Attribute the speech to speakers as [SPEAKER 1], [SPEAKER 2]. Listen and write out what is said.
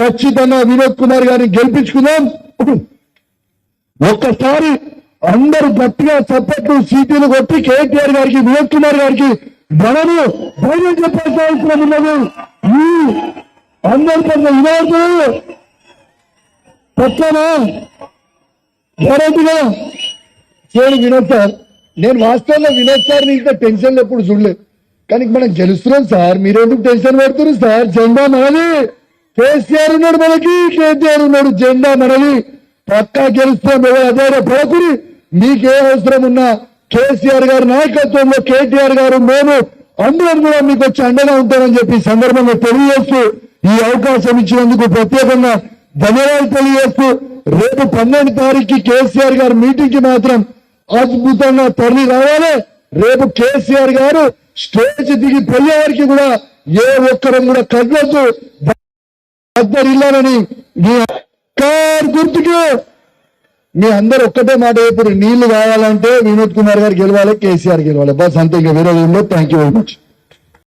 [SPEAKER 1] ఖచ్చితంగా వినోద్ కుమార్ గారిని గెలిపించుకుందాం. ఒక్కసారి అందరూ గట్టిగా చప్పట్లు సీటీలు కొట్టి కేటీఆర్ గారికి వినోద్ కుమార్ గారికి మనము ధైర్యం చెప్పాల్సిన అవసరం ఉన్నది. ఈ అందరి పట్ల వినోద్ పక్కన గ్యారెంటీగా చూడు వినోద్ సార్, నేను వాస్తవంగా వినోద్ సార్ని ఇంత టెన్షన్లు ఎప్పుడు చూడలేదు. కానీ మనం గెలుస్తున్నాం సార్, మీరెందుకు టెన్షన్ పెడుతున్నారు సార్? జెండా మనది, కేసీఆర్ ఉన్నాడు మనకి, కేటీఆర్ ఉన్నాడు, జెండా మనది. పక్కా గెలుస్తాం. అదే పడకుని మీకే అవసరం ఉన్నా కేసీఆర్ గారి నాయకత్వంలో కేటీఆర్ గారు మేము అందరం కూడా మీకు వచ్చి అండగా ఉంటామని చెప్పి సందర్భంగా తెలియజేస్తూ ఈ అవకాశం ఇచ్చినందుకు ప్రత్యేకంగా ధన్యవాదాలు తెలియజేస్తూ రేపు 12 తారీఖుకి కేసీఆర్ గారి మీటింగ్ కి మాత్రం అద్భుతంగా తరలి రావాలి. రేపు కేసీఆర్ గారు స్టేజ్ దిగి పోయే వారికి కూడా ఏ ఒక్కరం కూడా కదలొద్దు, ఇల్లాలని మీ గుర్తుకు మీ అందరు ఒక్కటే మాట. ఇప్పుడు నీళ్లు కావాలంటే వినోద్ కుమార్ గారు గెలవాలి, కేసీఆర్ గెలవాలి. బస్ అంతే, ఇంకా వేరే. Thank you very much.